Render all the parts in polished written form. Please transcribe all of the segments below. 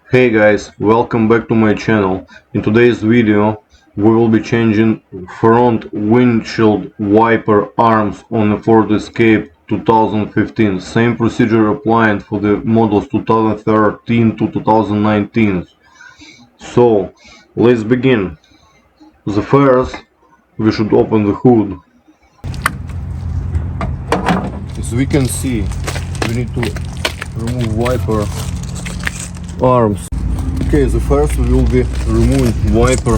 Hey guys, welcome back to my channel. In today's video we will be changing front windshield wiper arms on a Ford Escape 2015. Same procedure applied for the models 2013 to 2019. So let's begin. The first, we should open the hood. As we can see, we need to remove wiper arms. Okay, the first we will be removing wiper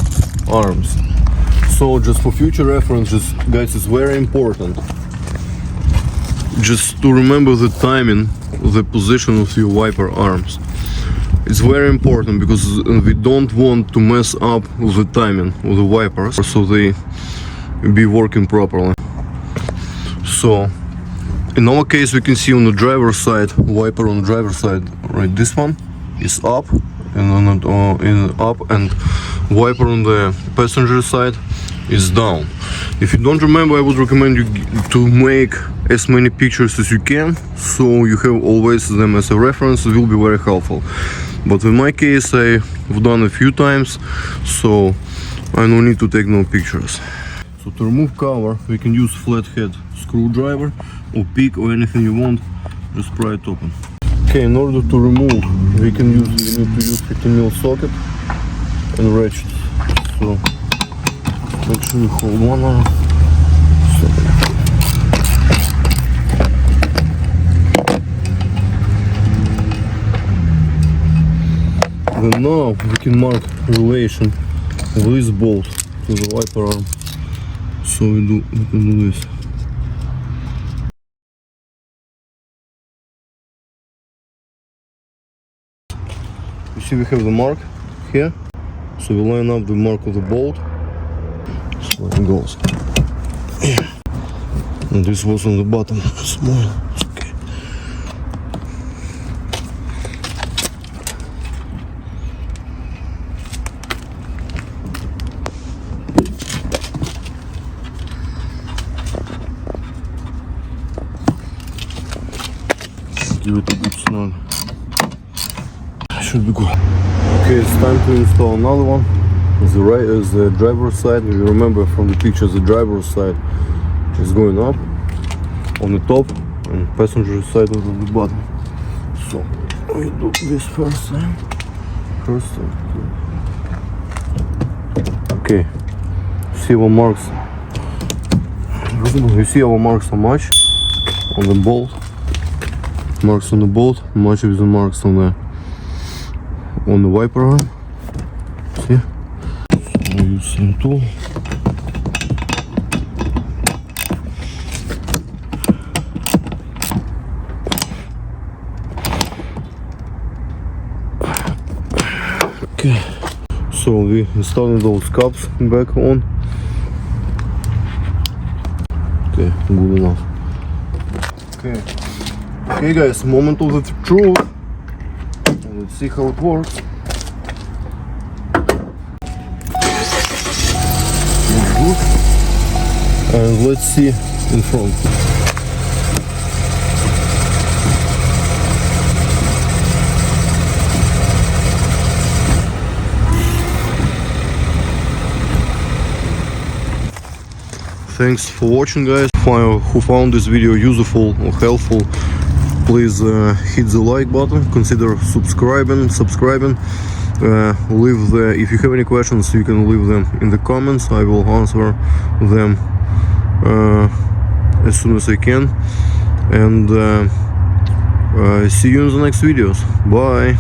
arms. So just for future reference, guys, it's very important just to remember the timing, the position of your wiper arms. It's very important because we don't want to mess up with the timing of the wipers so they be working properly. So in our case, we can see on the driver's side, wiper on the driver's side, right, this one is up and up, and wiper on the passenger side is down. If you don't remember, I would recommend you to make as many pictures as you can, so you have always them as a reference. It will be very helpful. But in my case, I've done a few times, so I don't need to take no pictures. So to remove cover, we can use flathead screwdriver or pick or anything you want. Just pry it open. Okay, in order to remove, we need to use 15mm socket and ratchet. So make sure you hold one arm. Then now we can mark relation of this bolt to the wiper arm. So we can do this. You see we have the mark here, so we line up the mark of the bolt, so it goes. And this was on the bottom, small, it's okay. Give it a good snug. Should be good. Okay, it's time to install another one. The driver's side. You remember from the pictures, the driver's side is going up on the top and passenger side on the bottom. So we do this first. Okay. See our marks. You see our marks so much on the bolt. Marks on the bolt, much of the marks on the wiper arm. See? So we use same tool. Okay. So we installing those cups back on. Okay, good enough. Okay. Okay guys, moment of the truth. Let's see how it works. Good. And let's see in front. Thanks for watching, guys. Who found this video useful or helpful, please hit the like button, consider subscribing. If you have any questions, you can leave them in the comments. I will answer them as soon as I can, and see you in the next videos. Bye.